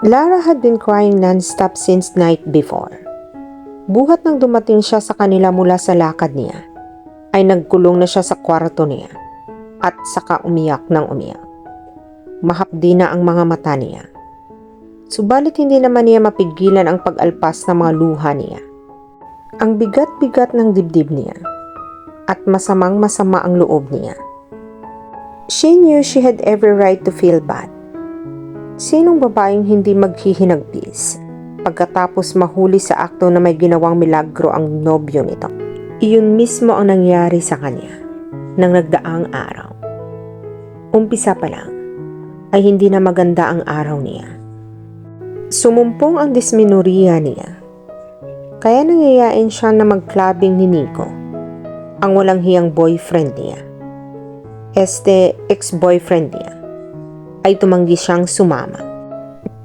Lara had been crying non-stop since night before. Buhat nang dumating siya sa kanila mula sa lakad niya, ay nagkulong na siya sa kwarto niya at saka umiyak ng umiyak. Mahapdi na ang mga mata niya. Subalit hindi naman niya mapigilan ang pag-alpas ng mga luha niya. Ang bigat-bigat ng dibdib niya at masamang-masama ang loob niya. She knew she had every right to feel bad. Sinong babaeng hindi maghihinagpis pagkatapos mahuli sa akto na may ginawang milagro ang nobyo nito? Iyon mismo ang nangyari sa kanya nang nagdaang araw. Umpisa pa lang ay hindi na maganda ang araw niya. Sumumpong ang disminuriya niya. Kaya nangyayain siya na mag-clubbing ni Nico, ang walang hiyang boyfriend niya. Ex-boyfriend niya ay tumanggi siyang sumama.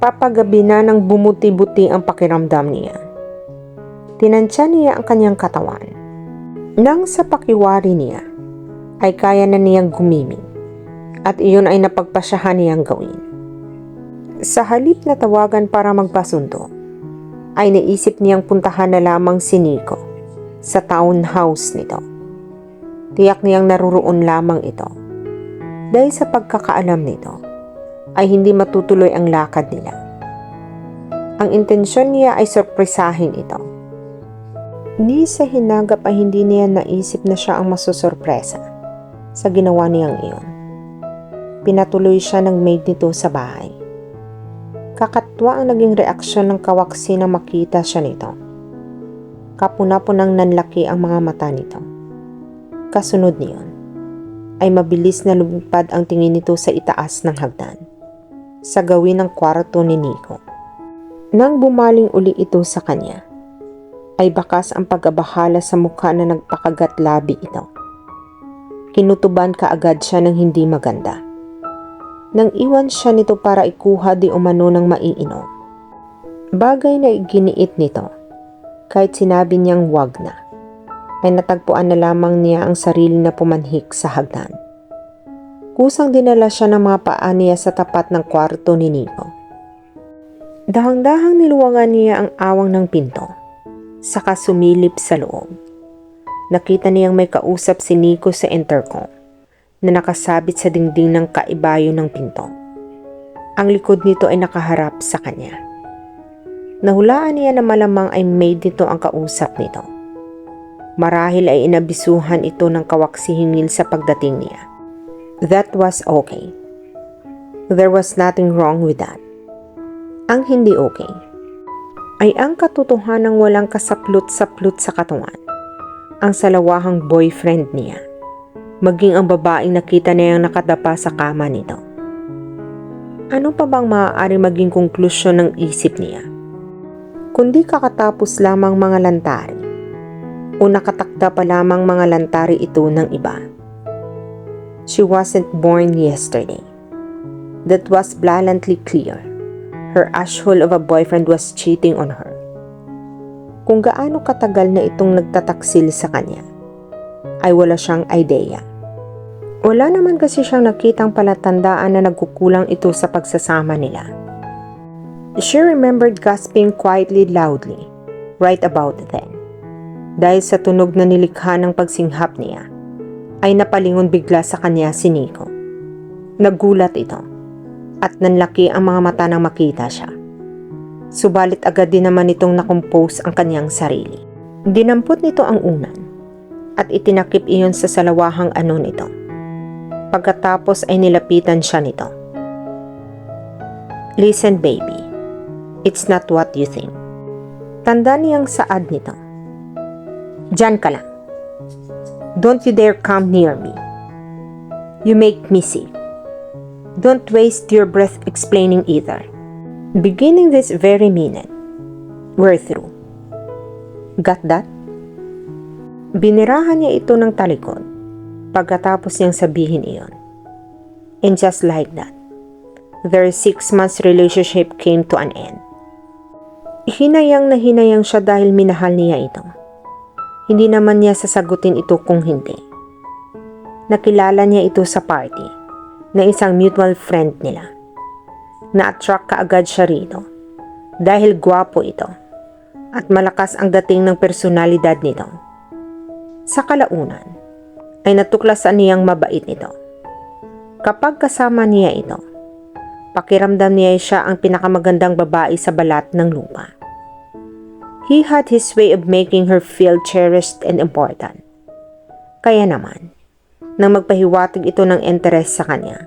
Papagabi na nang bumuti-buti ang pakiramdam niya. Tinansya niya ang kanyang katawan. Nang sa pakiwari niya, ay kaya na niyang gumimik at iyon ay napagpasyahan niyang gawin. Sa halip na tawagan para magpasundo, ay naisip niyang puntahan na lamang si Nico sa townhouse nito. Tiyak niyang naruroon lamang ito. Dahil sa pagkakaalam nito, ay hindi matutuloy ang lakad nila. Ang intensyon niya ay sorpresahin ito. Ni sa hinagap ay hindi niya naisip na siya ang masusurpresa sa ginawa niyang iyon. Pinatuloy siya ng maid nito sa bahay. Kakatwa ang naging reaksyon ng kawaksi nang makita siya nito. Kapuna-punang nanlaki ang mga mata nito. Kasunod niyon, ay mabilis na lumipad ang tingin nito sa itaas ng hagdan, sa gawin ng kwarto ni Nico. Nang bumaling uli ito sa kanya, ay bakas ang pag-abahala sa mukha na nagpakagat-labi ito. Kinutuban kaagad siya ng hindi maganda. Nang iwan siya nito para ikuha di umano ng maiinom. Bagay na iginiit nito, kahit sinabi niyang wag na, ay natagpuan na lamang niya ang sarili na pumanhik sa hagdan. Kusang dinala siya ng mga paa niya sa tapat ng kwarto ni Nico. Dahang-dahang niluwangan niya ang awang ng pinto, saka sumilip sa loob. Nakita niyang may kausap si Nico sa intercom na nakasabit sa dingding ng kaibayo ng pinto. Ang likod nito ay nakaharap sa kanya. Nahulaan niya na malamang ay maid nito ang kausap nito. Marahil ay inabisuhan ito ng kawaksihingil sa pagdating niya. That was okay. There was nothing wrong with that. Ang hindi okay ay ang katotohanang walang kasaplot-saplot sa katawan. Ang salawahang boyfriend niya, maging ang babaeng nakita niyang nakadapa sa kama nito. Ano pa bang maaari maging konklusyon ng isip niya? Kundi kakatapos lamang mga lantari o nakatakda pa lamang mga lantari ito ng iba. She wasn't born yesterday. That was blatantly clear. Her asshole of a boyfriend was cheating on her. Kung gaano katagal na itong nagtataksil sa kanya, ay wala siyang idea. Wala naman kasi siyang nakitang palatandaan na nagkukulang ito sa pagsasama nila. She remembered gasping quietly loudly, right about then. Dahil sa tunog na nilikha ng pagsinghap niya, ay napalingon bigla sa kanya si Nico. Nagulat ito, at nanlaki ang mga mata nang makita siya. Subalit agad din naman itong nakompose ang kanyang sarili. Dinampot nito ang unan, at itinakip iyon sa salawahang ano nito. Pagkatapos ay nilapitan siya nito. Listen baby, it's not what you think. Tanda niyang saad nito. Diyan ka lang. Don't you dare come near me. You make me sick. Don't waste your breath explaining either. Beginning this very minute, we're through. Got that? Binirahan niya ito ng talikod pagkatapos niyang sabihin iyon. And just like that, their 6 months relationship came to an end. Hinayang na hinayang siya dahil minahal niya ito. Hindi naman niya sasagutin ito kung hindi. Nakilala niya ito sa party na isang mutual friend nila. Na-attract kaagad siya rito dahil gwapo ito at malakas ang dating ng personalidad nito. Sa kalaunan ay natuklasan niyang mabait ito. Kapag kasama niya ito, pakiramdam niya siya ang pinakamagandang babae sa balat ng lupa. He had his way of making her feel cherished and important. Kaya naman, nang magpahiwatig ito ng interes sa kanya,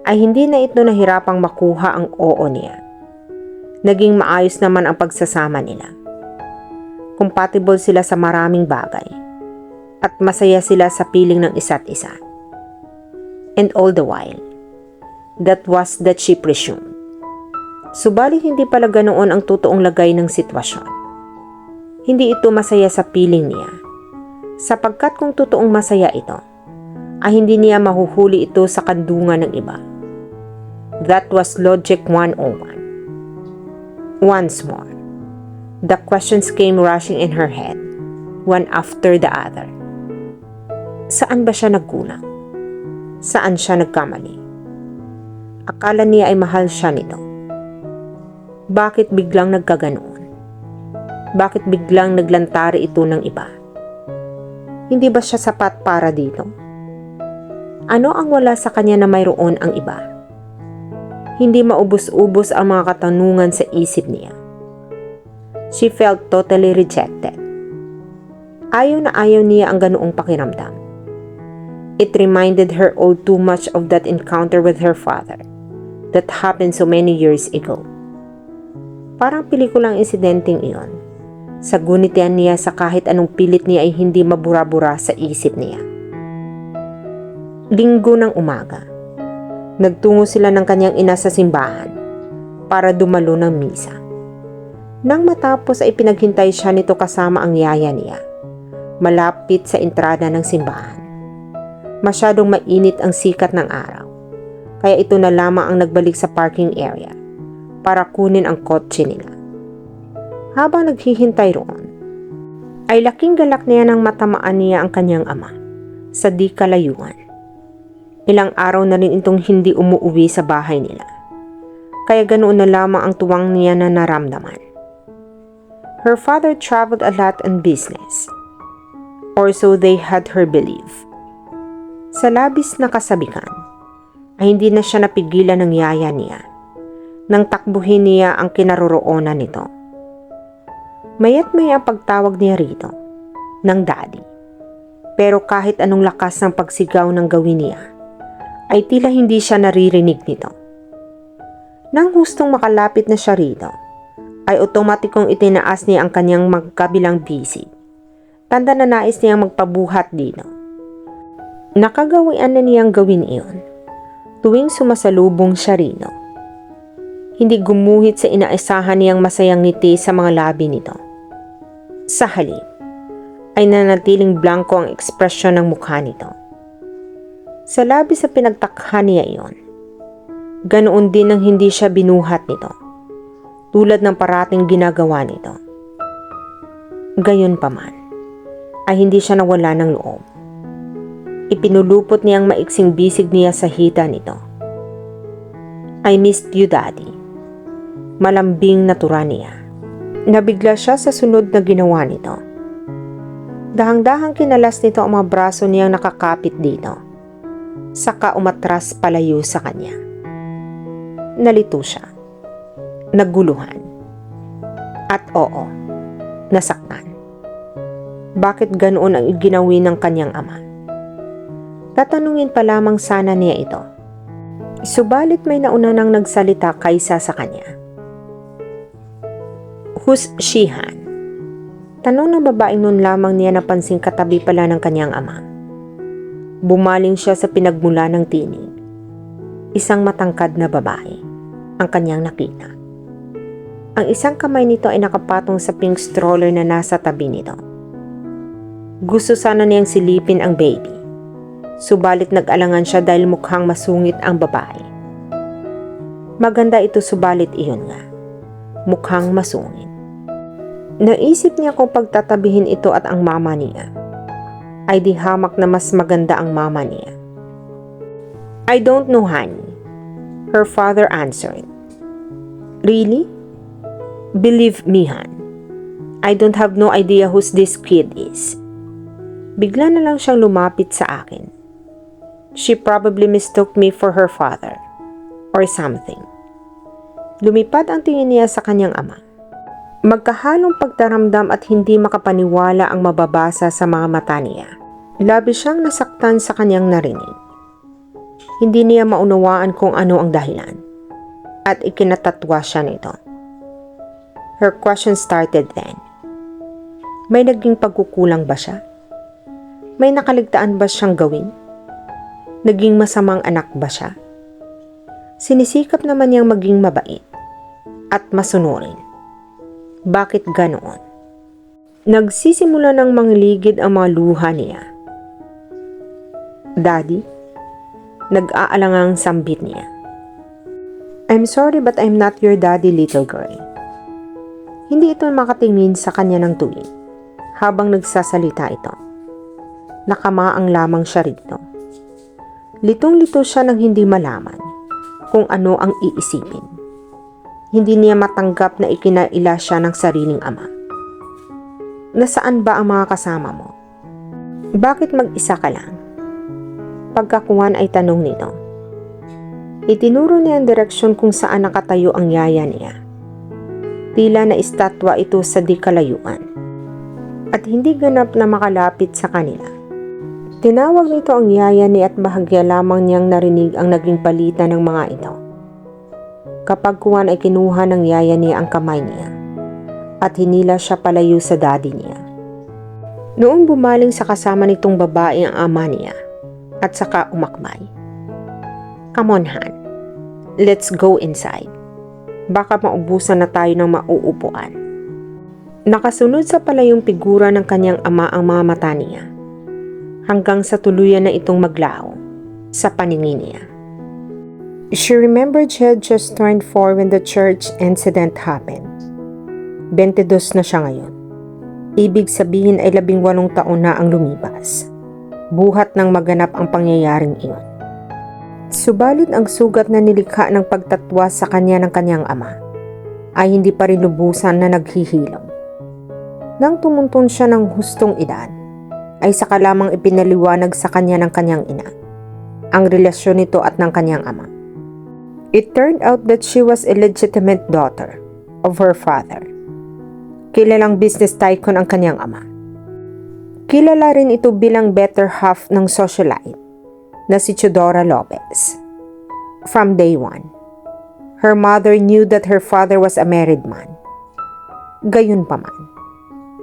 ay hindi na ito nahirapang makuha ang oo niya. Naging maayos naman ang pagsasama nila. Compatible sila sa maraming bagay at masaya sila sa piling ng isa't isa. And all the while, that was that she presumed. Subalit hindi pala ganoon ang totoong lagay ng sitwasyon. Hindi ito masaya sa piling niya, sapagkat kung totoong masaya ito, ay hindi niya mahuhuli ito sa kandungan ng iba. That was logic 101. Once more, the questions came rushing in her head, one after the other. Saan ba siya nagkulang? Saan siya nagkamali? Akala niya ay mahal siya nito. Bakit biglang nagkaganoon? Bakit biglang naglantari ito ng iba? Hindi ba siya sapat para dito? Ano ang wala sa kanya na mayroon ang iba? Hindi maubos-ubos ang mga katanungan sa isip niya. She felt totally rejected. Ayaw na ayaw niya ang ganoong pakiramdam. It reminded her all too much of that encounter with her father that happened so many years ago. Parang pelikulang insidenteng iyon. Sagunitian niya sa kahit anong pilit niya ay hindi mabura-bura sa isip niya. Linggo ng umaga, nagtungo sila ng kanyang ina sa simbahan para dumalo ng misa. Nang matapos ay pinaghintay siya nito kasama ang yaya niya, malapit sa entrada ng simbahan. Masyadong mainit ang sikat ng araw, kaya ito na lamang ang nagbalik sa parking area para kunin ang kotse nila. Habang naghihintay roon, ay laking galak niya nang matamaan niya ang kanyang ama sa di kalayuan. Ilang araw na rin itong hindi umuuwi sa bahay nila, kaya ganoon na lamang ang tuwang niya na naramdaman. Her father traveled a lot on business, or so they had her believe. Sa labis na kasabikan, ay hindi na siya napigilan ng yaya niya nang takbuhin niya ang kinaroroonan nito. Mayat maya ang pagtawag niya rito ng daddy, pero kahit anong lakas ng pagsigaw ng gawin niya, ay tila hindi siya naririnig nito. Nang hustong makalapit na siya rito, ay otomatikong itinaas niya ang kanyang magkabilang bisig. Tanda na nais niyang magpabuhat dito. Nakagawian na niyang gawin iyon tuwing sumasalubong siya rito. Hindi gumuhit sa inaasahan niyang masayang ngiti sa mga labi nito. Sa halip, ay nanatiling blanko ang ekspresyon ng mukha nito. Sa labi sa pinagtakha niya iyon, ganoon din ang hindi siya binuhat nito, tulad ng parating ginagawa nito. Gayon pa man, ay hindi siya nawala ng loob. Ipinulupot niyang maiksing bisig niya sa hita nito. I missed you, Daddy. Malambing na tura niya. Nabigla siya sa sunod na ginawa nito. Dahang-dahang kinalas nito ang mga braso niyang nakakapit dito. Saka umatras palayo sa kanya. Nalito siya. Nagguluhan. At oo, nasaktan. Bakit ganoon ang iginawi ng kanyang ama? Tatanungin pa lamang sana niya ito. Subalit may nauna nang nagsalita kaysa sa kanya. Who's Shihan? Tanong ng babaeng noon lamang niya napansing katabi pala ng kanyang ama. Bumaling siya sa pinagmula ng tinig. Isang matangkad na babae ang kanyang nakita. Ang isang kamay nito ay nakapatong sa pink stroller na nasa tabi nito. Gusto sana niyang silipin ang baby. Subalit nag-alangan siya dahil mukhang masungit ang babae. Maganda ito subalit iyon nga. Mukhang masungit. Naisip niya kung pagtatabihin ito at ang mama niya, ay di hamak na mas maganda ang mama niya. I don't know, honey, her father answered. Really? Believe me, Han. I don't have no idea who this kid is. Bigla na lang siyang lumapit sa akin. She probably mistook me for her father or something. Lumipad ang tingin niya sa kanyang ama. Magkahalong pagtaramdam at hindi makapaniwala ang mababasa sa mga mata niya. Labis siyang nasaktan sa kanyang narinig. Hindi niya maunawaan kung ano ang dahilan at ikinatatwa siya nito. Her question started then. May naging pagkukulang ba siya? May nakaligtaan ba siyang gawin? Naging masamang anak ba siya? Sinisikap naman niyang maging mabait at masunurin. Bakit ganoon? Nagsisimula ng mangligid ang mga luha niya. Daddy? Nag-aalangang sambit niya. I'm sorry but I'm not your daddy, little girl. Hindi ito makatingin sa kanya ng tuwid habang nagsasalita ito. Nakamaang lamang siya rito. Litong-lito siya nang hindi malaman kung ano ang iisipin. Hindi niya matanggap na ikinaila siya ng sariling ama. Nasaan ba ang mga kasama mo? Bakit mag-isa ka lang? Pagkakuhan ay tanong nito. Itinuro niya ang direksyon kung saan nakatayo ang yaya niya. Tila na estatwa ito sa di kalayuan at hindi ganap na makalapit sa kanila. Tinawag nito ang yaya niya at bahagya lamang niyang narinig ang naging palitan ng mga ito. Kapag kuwan ay kinuha ng yaya niya ang kamay niya at hinila siya palayo sa daddy niya. Noong bumaling sa kasama nitong babae ang ama niya at saka umakbay. Come on, Han. Let's go inside. Baka maubusan na tayo ng mauupuan. Nakasunod sa palayong figura ng kanyang ama ang mga mata niya hanggang sa tuluyan na itong maglaho sa paningin niya. She remembered she had just turned 4 when the church incident happened. 22 na siya ngayon. Ibig sabihin ay 18 taon na ang lumipas. Buhat ng maganap ang pangyayaring iyon. Subalit ang sugat na nilikha ng pagtatwa sa kanya ng kanyang ama ay hindi pa rin lubusan na naghihilom. Nang tumuntun siya ng hustong edad, ay saka lamang ipinaliwanag sa kanya ng kanyang ina ang relasyon nito at ng kanyang ama. It turned out that she was a legitimate daughter of her father. Kilalang business tycoon ang kanyang ama. Kilala rin ito bilang better half ng socialite na si Teodora Lopez. From day one, her mother knew that her father was a married man. Gayunpaman,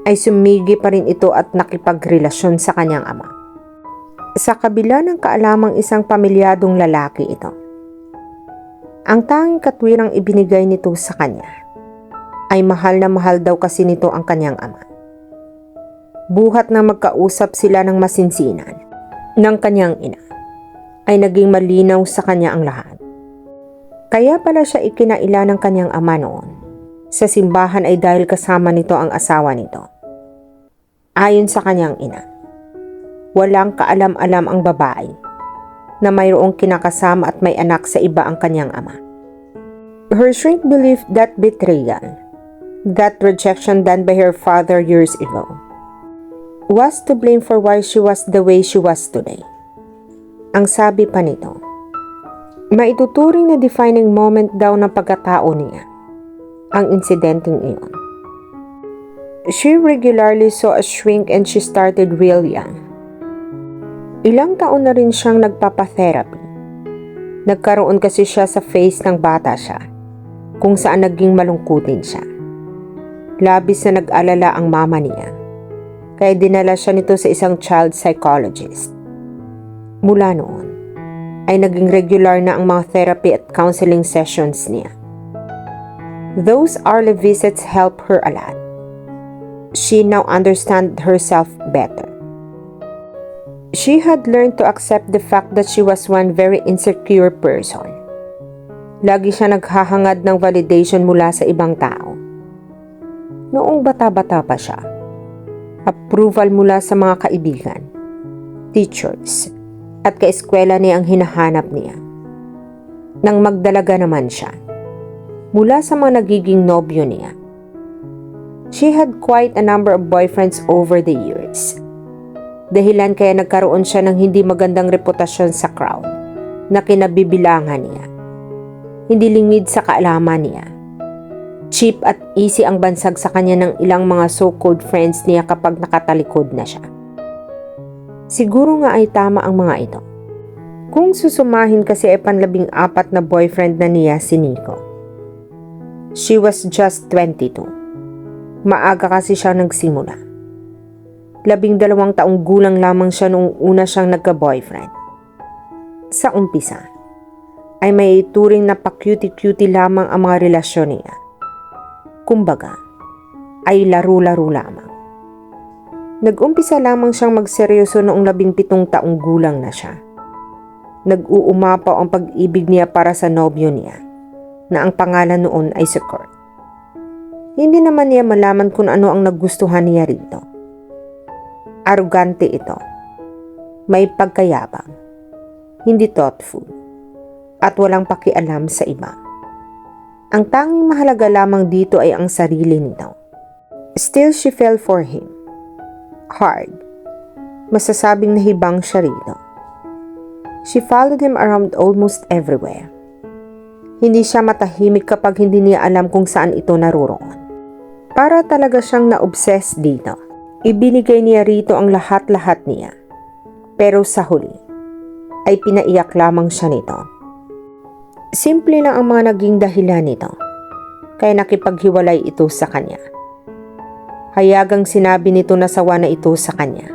ay sumigi pa rin ito at nakipagrelasyon sa kanyang ama. Sa kabila ng kaalamang isang pamilyadong lalaki ito, ang tanging katwirang ibinigay nito sa kanya ay mahal na mahal daw kasi nito ang kanyang ama. Buhat na magkausap sila ng masinsinan ng kanyang ina, ay naging malinaw sa kanya ang lahat. Kaya pala siya ikinaila ng kanyang ama noon. Sa simbahan ay dahil kasama nito ang asawa nito. Ayon sa kanyang ina, walang kaalam-alam ang babae na mayroong kinakasama at may anak sa iba ang kanyang ama. Her shrink believed that betrayal, that rejection done by her father years ago, was to blame for why she was the way she was today. Ang sabi pa nito, maituturing na defining moment daw ng pagkatao niya ang insidenteng iyon. She regularly saw a shrink and she started real young. Ilang taon na rin siyang nagpapatherapy. Nagkaroon kasi siya sa face ng bata siya, kung saan naging malungkutin siya. Labis na nag-alala ang mama niya, kaya dinala siya nito sa isang child psychologist. Mula noon, ay naging regular na ang mga therapy at counseling sessions niya. Those early visits helped her a lot. She now understood herself better. She had learned to accept the fact that she was one very insecure person. Lagi siya naghahangad ng validation mula sa ibang tao. Noong bata-bata pa siya, approval mula sa mga kaibigan, teachers, at kaeskwela niya ang hinahanap niya. Nang magdalaga naman siya, mula sa mga nagiging nobyo niya. She had quite a number of boyfriends over the years. Dahilan kaya nagkaroon siya ng hindi magandang reputasyon sa crowd na kinabibilangan niya. Hindi lingid sa kaalaman niya. Cheap at easy ang bansag sa kanya ng ilang mga so-called friends niya kapag nakatalikod na siya. Siguro nga ay tama ang mga ito. Kung susumahin kasi ay panlabing-4 na boyfriend na niya si Nico. She was just 22. Maaga kasi siya nagsimula. 12 taong gulang lamang siya noong una siyang nagka-boyfriend. Sa umpisa, ay may ituring na pa-cutie-cutie lamang ang mga relasyon niya. Kumbaga, ay laro-laro lamang. Nag-umpisa lamang siyang magseryoso noong 17 taong gulang na siya. Nag-uumapaw ang pag-ibig niya para sa nobyo niya, na ang pangalan noon ay si Kurt. Hindi naman niya malaman kung ano ang nagustuhan niya rito. Arugante ito. May pagkayabang. Hindi thoughtful. At walang pakialam sa iba. Ang tanging mahalaga lamang dito ay ang sarili nito. Still, she fell for him. Hard. Masasabing nahibang siya rito. She followed him around almost everywhere. Hindi siya matahimik kapag hindi niya alam kung saan ito naroroon. Para talaga siyang na-obsess dito. Ibinigay niya rito ang lahat-lahat niya. Pero sa huli, ay pinaiyak lamang siya nito. Simple lang ang mga naging dahilan nito, kaya nakipaghiwalay ito sa kanya. Hayagang sinabi nito na sawa na ito sa kanya,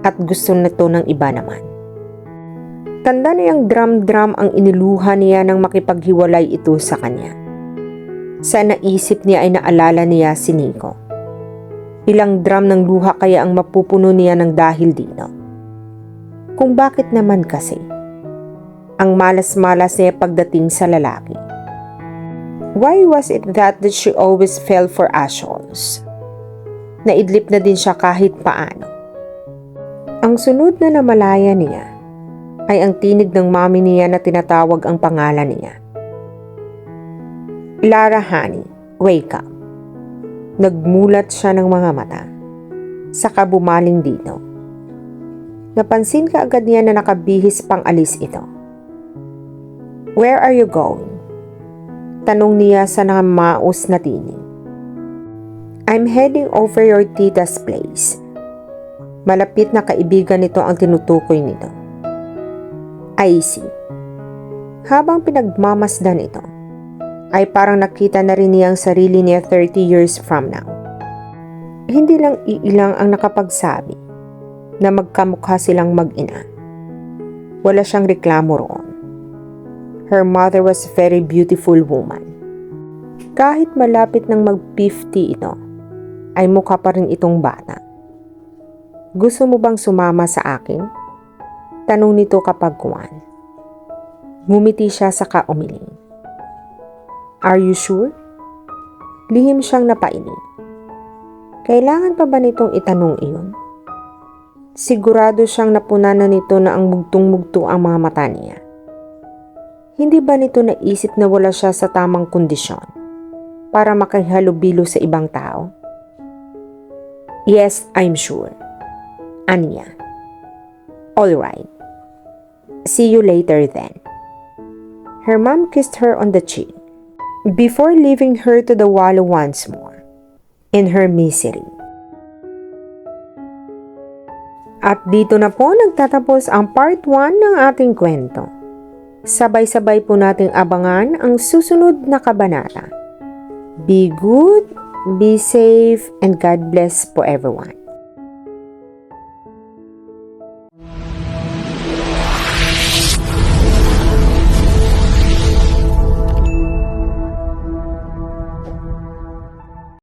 at gusto nito ng iba naman. Tanda niyang drum-drum ang iniluha niya nang makipaghiwalay ito sa kanya. Sa naisip niya ay naalala niya si Nico. Ilang drum ng luha kaya ang mapupuno niya ng dahil dito. Kung bakit naman kasi, ang malas-malas niya pagdating sa lalaki. Why was it that she always fell for assholes? Naidlip na din siya kahit paano. Ang sunod na namalaya niya ay ang tinig ng mami niya na tinatawag ang pangalan niya. Lara honey, wake up. Nagmulat siya ng mga mata. Saka bumaling dito. Napansin ka agad niya na nakabihis pang alis ito. Where are you going? Tanong niya sa namaos na tinig. I'm heading over your tita's place. Malapit na kaibigan nito ang tinutukoy nito. I see. Habang pinagmamasdan ito, ay parang nakita na rin niya ang sarili niya 30 years from now. Hindi lang iilang ang nakapagsabi na magkamukha silang mag-ina. Wala siyang reklamo roon. Her mother was a very beautiful woman. Kahit malapit ng mag-50 ito, ay mukha pa rin itong bata. Gusto mo bang sumama sa akin? Tanong nito kapag kuwan. Ngumiti siya saka umiling. Are you sure? Lihim siyang napailing. Kailangan pa ba nitong itanong iyon? Sigurado siyang napunanan nito na ang mugtong-mugto ang mga mata niya. Hindi ba nito naisip na wala siya sa tamang kondisyon para makihalubilo sa ibang tao? Yes, I'm sure. Anya. All right. See you later then. Her mom kissed her on the cheek before leaving her to the wallow once more in her misery. At dito na po nagtatapos ang part 1 ng ating kwento. Sabay-sabay po nating abangan ang susunod na kabanata. Be good, be safe, and God bless po everyone.